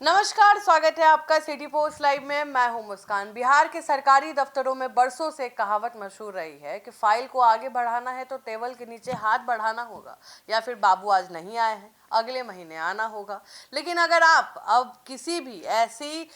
नमस्कार, स्वागत है आपका सिटी पोस्ट लाइव में। मैं हूं मुस्कान। बिहार के सरकारी दफ्तरों में बरसों से कहावत मशहूर रही है कि फाइल को आगे बढ़ाना है तो टेबल के नीचे हाथ बढ़ाना होगा, या फिर बाबू आज नहीं आए हैं अगले महीने आना होगा। लेकिन अगर आप अब किसी भी ऐसी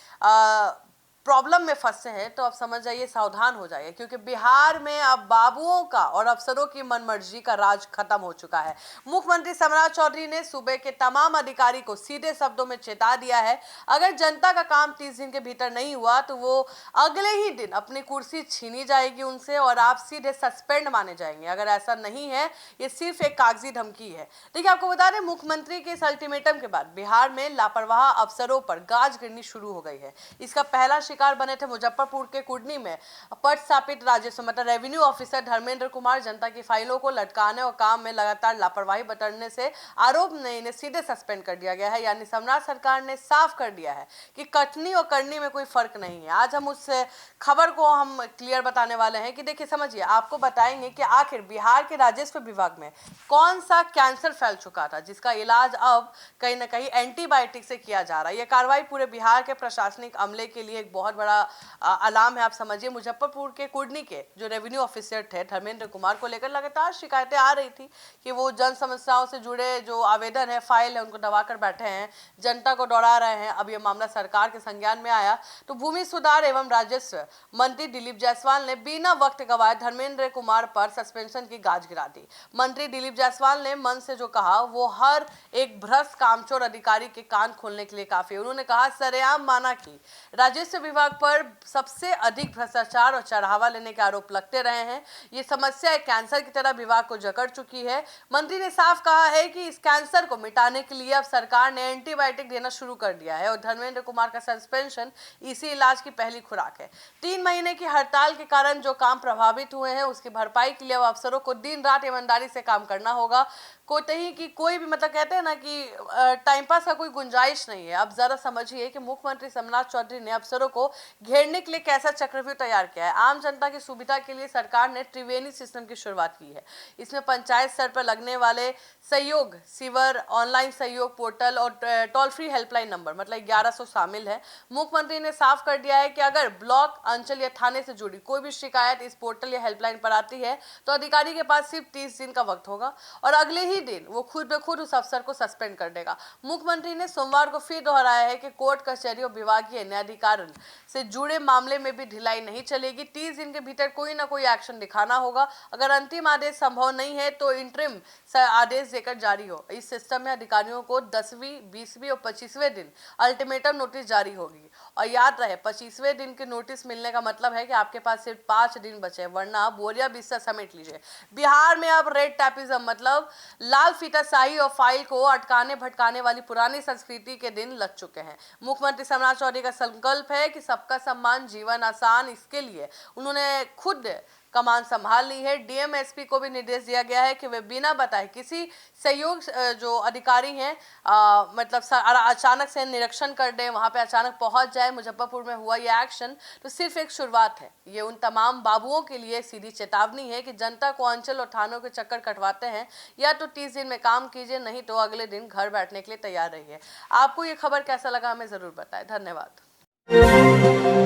प्रॉब्लम में फंसे हैं तो अब समझ जाइए, सावधान हो जाइए, क्योंकि बिहार में अब बाबुओं का और अफसरों की मनमर्जी का राज खत्म हो चुका है। मुख्यमंत्री सम्राट चौधरी ने सूबे के तमाम अधिकारी को सीधे शब्दों में चेता दिया है, अगर जनता का काम 30 दिन के भीतर नहीं हुआ तो वो अगले ही दिन अपनी कुर्सी छीनी जाएगी उनसे और आप सीधे सस्पेंड माने जाएंगे। अगर ऐसा नहीं है, ये सिर्फ एक कागजी धमकी है। देखिए, आपको बता दें, मुख्यमंत्री के इस अल्टीमेटम के बाद बिहार में लापरवाह अफसरों पर गाज गिरनी शुरू हो गई है। इसका पहला शिकार बने थे मुजफ्फरपुर के कुडनी में पदस्थापित राजस्व मतलब रेवेन्यू ऑफिसर धर्मेंद्र कुमार। जनता की फाइलों को लटकाने और काम में लगातार लापरवाही बरतने से आरोप ने इन्हें सीधे सस्पेंड कर दिया गया है। यानी सम्राट सरकार ने साफ कर दिया है कि कटनी और करनी में कोई फर्क नहीं है। आज हम उस खबर को हम क्लियर बताने वाले हैं कि देखिए, समझिए, आपको बताएंगे कि आखिर बिहार के राजस्व विभाग में कौन सा कैंसर फैल चुका था जिसका इलाज अब कहीं ना कहीं एंटीबायोटिक से किया जा रहा है। यह कार्रवाई पूरे बिहार के प्रशासनिक अमले के लिए एक बहुत बड़ा अलार्म है। आप समझिए, मुजफ्फरपुर के कुडनी के जो रेवेन्यू ऑफिसर थे धर्मेंद्र कुमार को लेकर लगातार शिकायतें आ रही थी कि वो जन समस्याओं से जुड़े जो आवेदन है, फाइल है, उनको दबाकर बैठे हैं, जनता को दौड़ा रहे हैं। अब ये मामला सरकार के संज्ञान में आया तो भूमि सुधार एवं राजस्व मंत्री दिलीप जायसवाल ने बिना वक्त गवाए धर्मेंद्र कुमार पर सस्पेंशन की गाज गिरा दी। मंत्री दिलीप जायसवाल ने मन से जो कहा वो हर एक भ्रष्ट कामचोर अधिकारी के कान खोलने के लिए काफी। उन्होंने कहा, सरेआम माना कि राजस्व विभाग पर सबसे अधिक भ्रष्टाचार और चढ़ावा लेने के आरोप लगते रहे हैं। ये समस्या एक कैंसर की तरह विभाग को जकड़ चुकी है। मंत्री ने साफ कहा है कि इस कैंसर को मिटाने के लिए अब सरकार ने एंटीबायोटिक देना शुरू कर दिया है और धर्मेंद्र कुमार का सस्पेंशन इसी इलाज की पहली खुराक है। 3 महीने की हड़ताल के कारण जो काम प्रभावित हुए हैं उसकी भरपाई के लिए अब अफसरों को दिन रात ईमानदारी से काम करना होगा। कोई की कोई भी मतलब कहते हैं ना कि टाइम पास का कोई गुंजाइश नहीं है। अब जरा समझिए कि मुख्यमंत्री सम्राट चौधरी ने अफसरों को घेरने के लिए कैसा चक्रव्यूह तैयार किया है। आम जनता की सुविधा के लिए सरकार ने त्रिवेणी सिस्टम की शुरुआत की है। इसमें पंचायत स्तर पर लगने वाले सहयोग शिविर, ऑनलाइन सहयोग पोर्टल और टोल फ्री हेल्पलाइन नंबर मतलब 1100 शामिल है। मुख्यमंत्री ने साफ कर दिया है कि अगर ब्लॉक, अंचल या थाने से जुड़ी कोई भी शिकायत इस पोर्टल या हेल्पलाइन पर आती है तो अधिकारी के पास सिर्फ 30 दिन का वक्त होगा और अगले ही दिन वो खुद ब खुद उस अफसर को सस्पेंड कर देगा। मुख्यमंत्री ने सोमवार को फिर दोहराया है कि कोर्ट कचहरी और विभागीय न्यायाधिकरण से जुड़े मामले में भी ढिलाई नहीं चलेगी। 30 दिन के भीतर कोई ना कोई एक्शन दिखाना होगा। अगर अंतिम आदेश संभव नहीं है तो इंटरिम आदेश देकर जारी हो। इस सिस्टम में अधिकारियों को 10वीं, 20वीं और 25वें दिन अल्टीमेटम नोटिस जारी होगी। और याद रहे, 25वें दिन के नोटिस मिलने का मतलब है कि आपके पास सिर्फ 5 दिन बचे, वरना बोरिया बिस्तर समेट लीजिए। बिहार में अब रेड टैपिज्म मतलब लाल फीताशाही और फाइल को अटकाने भटकाने वाली पुरानी संस्कृति के दिन लग चुके हैं। मुख्यमंत्री सम्राट चौधरी का संकल्प है कि सबका सम्मान, जीवन आसान। इसके लिए उन्होंने खुद कमान संभाल ली है। डीएम, एसपी को भी निर्देश दिया गया है कि वे बिना बताए किसी सहयोग जो अधिकारी हैं मतलब अचानक से निरीक्षण कर दें, वहां पे अचानक पहुंच जाए। मुजफ्फरपुर में हुआ यह एक्शन तो सिर्फ एक शुरुआत है। ये उन तमाम बाबुओं के लिए सीधी चेतावनी है कि जनता को अंचल और थानों के चक्कर कटवाते हैं, या तो 30 दिन में काम कीजिए, नहीं तो अगले दिन घर बैठने के लिए तैयार रहिए। आपको ये खबर कैसा लगा हमें जरूर बताएं। धन्यवाद।